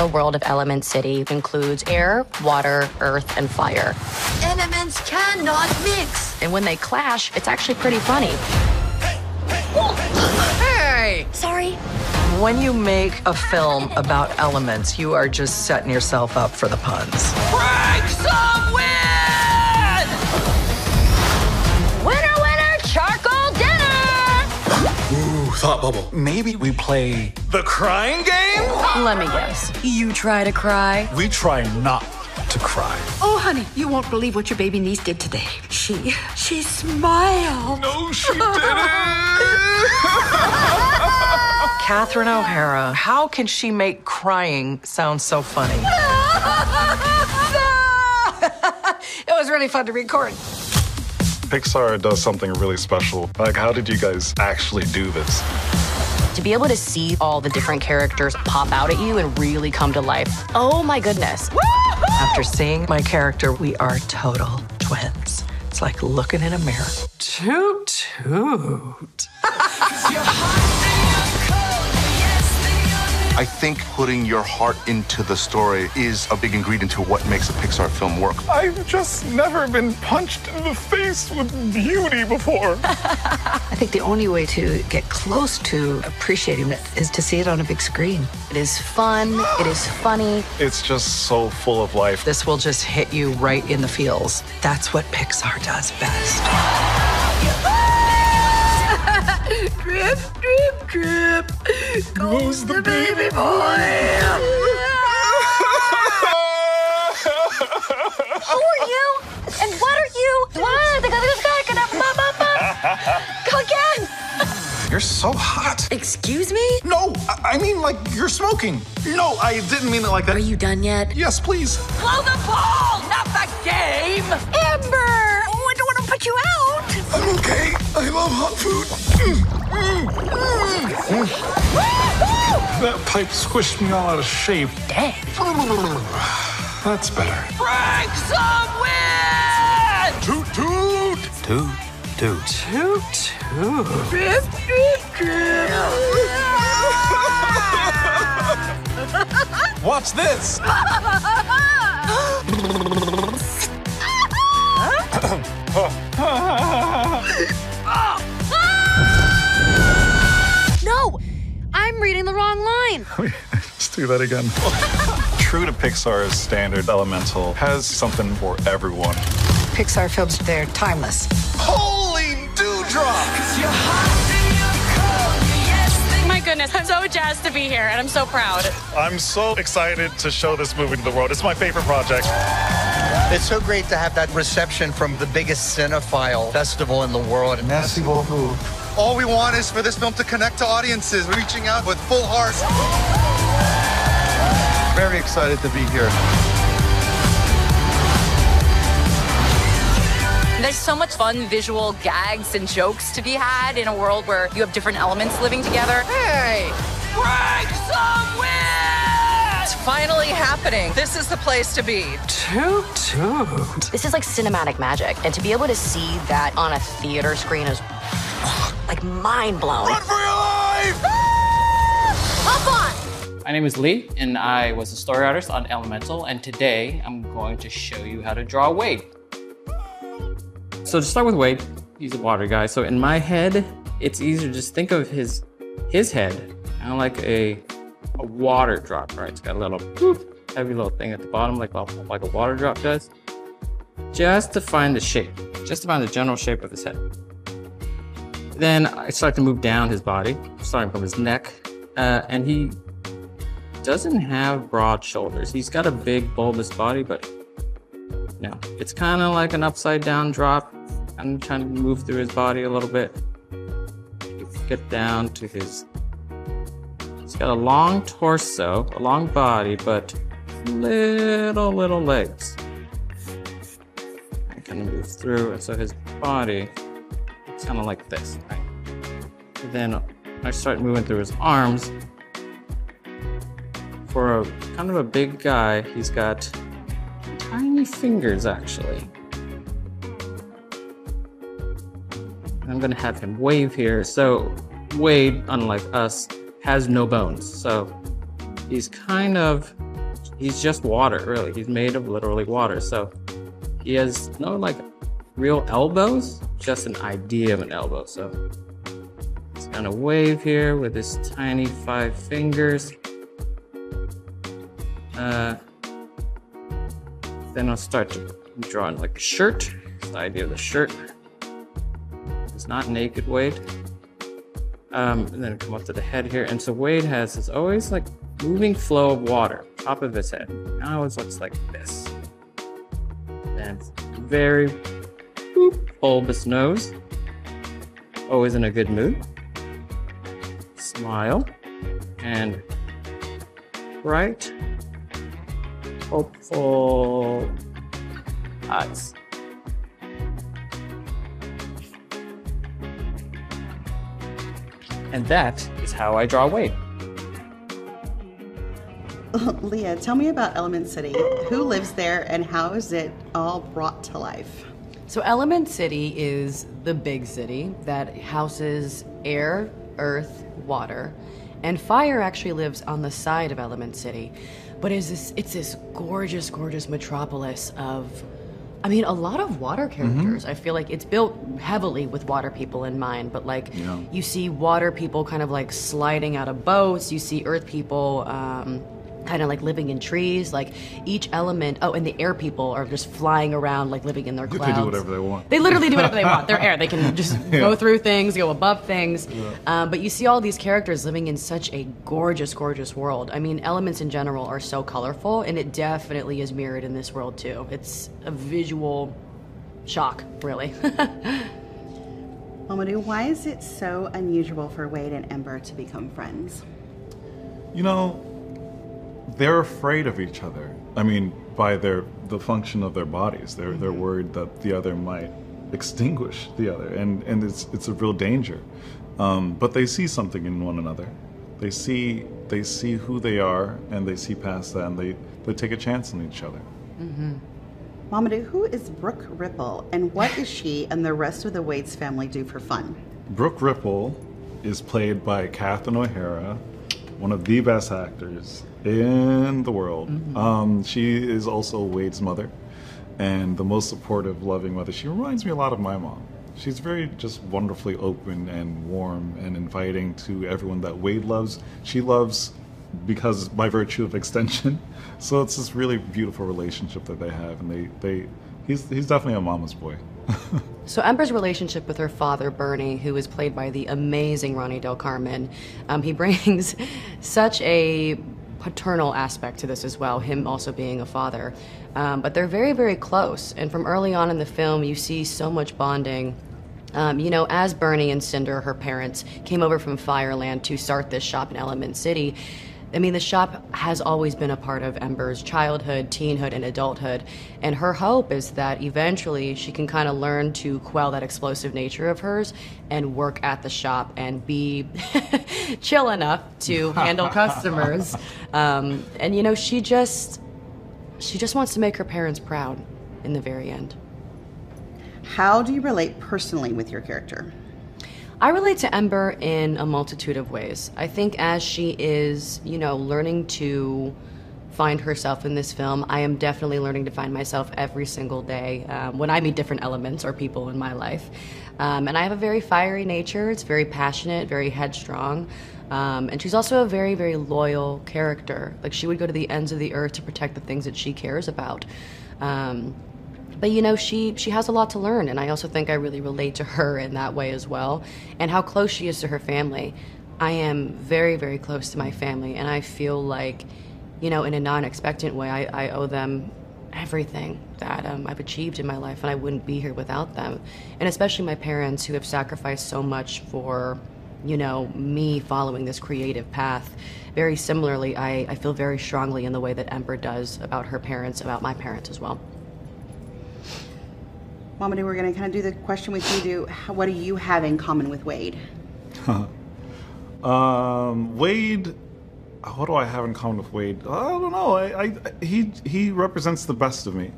The world of Element City includes air, water, earth, and fire. Elements cannot mix. And when they clash, it's actually pretty funny. Hey! Sorry. When you make a film about elements, you are just setting yourself up for the puns. Break some wind! Winner, winner, charcoal dinner! Ooh, thought bubble. Maybe we play the crying game? Let me guess. You try to cry? We try not to cry. Oh, honey, you won't believe what your baby niece did today. She smiled. No, she didn't. Catherine O'Hara, how can she make crying sound so funny? It was really fun to record. Pixar does something really special. Like, how did you guys actually do this? To be able to see all the different characters pop out at you and really come to life. Oh my goodness. After seeing my character, we are total twins. It's like looking in a mirror. Toot toot. I think putting your heart into the story is a big ingredient to what makes a Pixar film work. I've just never been punched in the face with beauty before. I think the only way to get close to appreciating it is to see it on a big screen. It is fun. It is funny. It's just so full of life. This will just hit you right in the feels. That's what Pixar does best. Drip, drip, drip. Goes the baby boy. Who are you? And what are you? What? Go again. You're so hot. Excuse me? No, I mean like you're smoking. No, I didn't mean it like that. Are you done yet? Yes, please. Blow the ball, not the game. Ember! Oh, I don't want to put you out. I'm okay. I love hot food. That pipe squished me all out of shape. Dang. That's better. Break some wind. Toot toot. Toot toot. Toot toot. Drip, drip, drip. Watch this. No! I'm reading the wrong line. Let's do that again. True to Pixar's standard, Elemental has something for everyone. Pixar films, they're timeless. Holy dewdrop. My goodness, I'm so jazzed to be here, and I'm so proud. I'm so excited to show this movie to the world. It's my favorite project. It's so great to have that reception from the biggest cinephile festival in the world. Merci beaucoup. All we want is for this film to connect to audiences, reaching out with full hearts. Very excited to be here. There's so much fun visual gags and jokes to be had in a world where you have different elements living together. Hey, break some wind. It's finally happening. This is the place to be. Toot toot. This is like cinematic magic. And to be able to see that on a theater screen is like mind-blowing. Run for your life! Hop on! My name is Lee, and I was a story artist on Elemental, and today I'm going to show you how to draw Wade. So to start with Wade, he's a water guy. So in my head, it's easier to just think of his head kind of like a water drop, right? It's got a little boop, heavy little thing at the bottom, like a water drop does. Just to find the shape, just to find the general shape of his head. Then I start to move down his body, starting from his neck, and he doesn't have broad shoulders. He's got a big bulbous body, but no, it's kind of like an upside down drop. I'm trying to move through his body a little bit. Get down to he's got a long torso, a long body, but little legs. I kind of move through, and so his body, it's kind of like this, right? And then I start moving through his arms. For a kind of a big guy, he's got tiny fingers, actually. I'm gonna have him wave here. So Wade, unlike us, has no bones. So he's kind of he's just water, really. He's made of literally water. So he has no like real elbows, just an idea of an elbow. So he's gonna wave here with his tiny 5 fingers. Then I'll start drawing like a shirt. That's the idea of the shirt. It's not naked Wade. And then come up to the head here. And so Wade has this always like moving flow of water, top of his head. It always looks like this. And very bulbous nose. Always in a good mood. Smile. And bright, hopeful eyes. And that is how I draw Wade. Leah, tell me about Element City. Who lives there and how is it all brought to life? So Element City is the big city that houses air, earth, water, and fire actually lives on the side of Element City. But it's this gorgeous, gorgeous metropolis of, I mean, a lot of water characters. I feel like it's built heavily with water people in mind, but like you see water people kind of like sliding out of boats. You see earth people kind of like living in trees. Like each element, and the air people are just flying around like living in their clouds. They do whatever they want. They literally do whatever they want. They're air. They can just go through things, go above things. But you see all these characters living in such a gorgeous, gorgeous world. I mean, elements in general are so colorful, and it definitely is mirrored in this world too. It's a visual shock, really. Mamoudou, why is it so unusual for Wade and Ember to become friends? You know, they're afraid of each other. I mean, by the function of their bodies. They're worried that the other might extinguish the other, and it's a real danger. But they see something in one another. They see who they are, and they see past that, and they take a chance on each other. Mamoudou, who is Brook Ripple, and what does she and the rest of the Wade's family do for fun? Brook Ripple is played by Catherine O'Hara, one of the best actors in the world. She is also Wade's mother, and the most supportive, loving mother. She reminds me a lot of my mom. She's very just wonderfully open and warm and inviting to everyone that Wade loves. She loves because by virtue of extension. So it's this really beautiful relationship that they have, and he's definitely a mama's boy. So Ember's relationship with her father, Bernie, who is played by the amazing Ronnie Del Carmen, he brings such a paternal aspect to this as well, him also being a father. But they're very, very close. And from early on in the film, you see so much bonding. You know, as Bernie and Cinder, her parents, came over from Fireland to start this shop in Element City, I mean, the shop has always been a part of Ember's childhood, teenhood, and adulthood. And her hope is that eventually she can kind of learn to quell that explosive nature of hers and work at the shop and be chill enough to handle customers. And, you know, she just wants to make her parents proud in the very end. How do you relate personally with your character? I relate to Ember in a multitude of ways. I think as she is, you know, learning to find herself in this film, I am definitely learning to find myself every single day when I meet different elements or people in my life. And I have a very fiery nature. It's very passionate, very headstrong. And she's also a very, very loyal character. Like, she would go to the ends of the earth to protect the things that she cares about. But, you know, she has a lot to learn, and I also think I really relate to her in that way as well, and how close she is to her family. I am very, very close to my family, and I feel like, you know, in a non-expectant way, I owe them everything that I've achieved in my life, and I wouldn't be here without them. And especially my parents, who have sacrificed so much for, you know, me following this creative path. Very similarly, I feel very strongly in the way that Ember does about her parents, about my parents as well. Mamoudou, we're going to kind of do the question with you. What do you have in common with Wade? Wade what do I have in common with Wade? I don't know. He represents the best of me.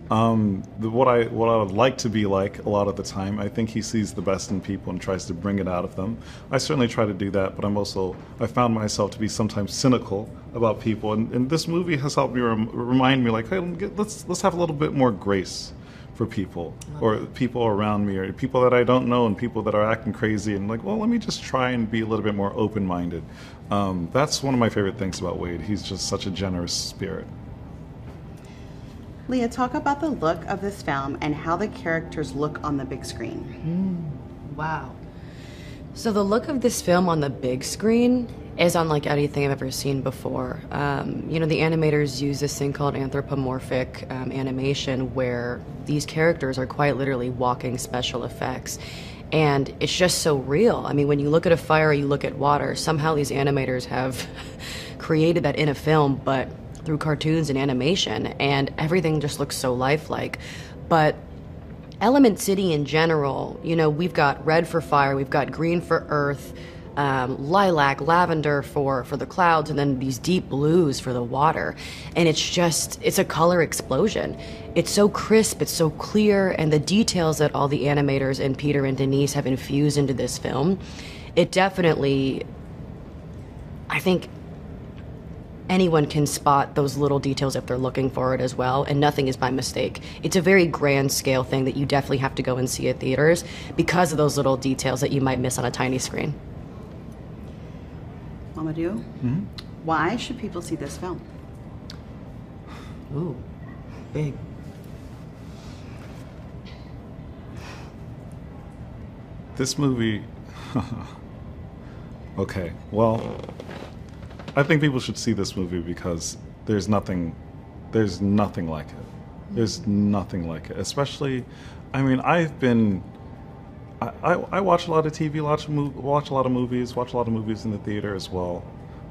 What I would like to be like a lot of the time. I think he sees the best in people and tries to bring it out of them. I certainly try to do that, but I found myself to be sometimes cynical about people, and this movie has helped me remind me, like, hey, let's have a little bit more grace for people, or people around me, or people that I don't know, and people that are acting crazy, and like, well, let me just try and be a little bit more open-minded. That's one of my favorite things about Wade. He's just such a generous spirit. Leah, talk about the look of this film and how the characters look on the big screen. Wow. So the look of this film on the big screen is unlike anything I've ever seen before. You know, the animators use this thing called anthropomorphic animation, where these characters are quite literally walking special effects. And it's just so real. I mean, when you look at a fire, you look at water, somehow these animators have created that in a film, but through cartoons and animation, and everything just looks so lifelike. But Element City in general, you know, we've got red for fire, we've got green for earth, lilac, lavender for the clouds, and then these deep blues for the water. And it's a color explosion. It's so crisp, it's so clear, and the details that all the animators and Peter and Denise have infused into this film, it definitely, I think, anyone can spot those little details if they're looking for it as well, and nothing is by mistake. It's a very grand scale thing that you definitely have to go and see at theaters because of those little details that you might miss on a tiny screen. Mamoudou, why should people see this film? Ooh, big. This movie, okay, well, I think people should see this movie because there's nothing like it. There's nothing like it. Especially, I mean, I watch a lot of TV, watch a lot of movies in the theater as well.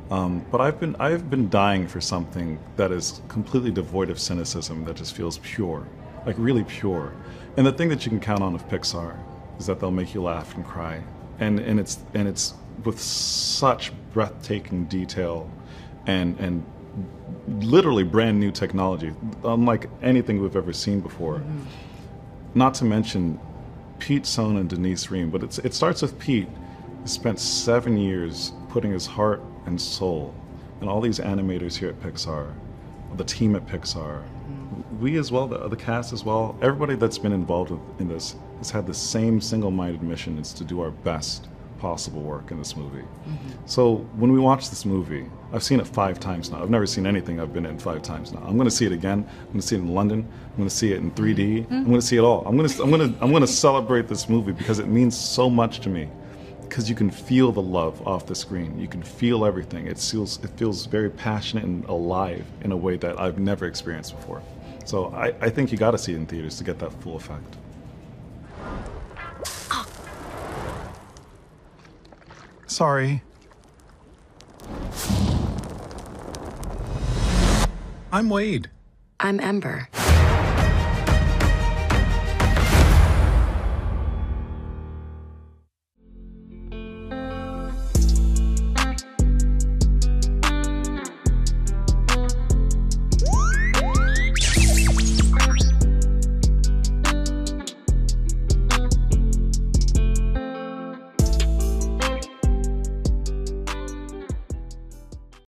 But I've been dying for something that is completely devoid of cynicism, that just feels pure, like really pure. And the thing that you can count on of Pixar is that they'll make you laugh and cry, and it's with such breathtaking detail and literally brand new technology, unlike anything we've ever seen before. Not to mention Pete, Sohn, and Denise Ream, but it starts with Pete, who spent 7 years putting his heart and soul, and all these animators here at Pixar, the team at Pixar, we as well, the cast as well, everybody that's been involved in this has had the same single-minded mission. It's to do our best possible work in this movie. So when we watch this movie, I've seen it 5 times now. I've never seen anything I've been in 5 times now. I'm going to see it again. I'm going to see it in London. I'm going to see it in 3D. I'm going to see it all. I'm going to celebrate this movie because it means so much to me. Because you can feel the love off the screen. You can feel everything. It feels very passionate and alive in a way that I've never experienced before. So I think you got to see it in theaters to get that full effect. Sorry. I'm Wade. I'm Ember.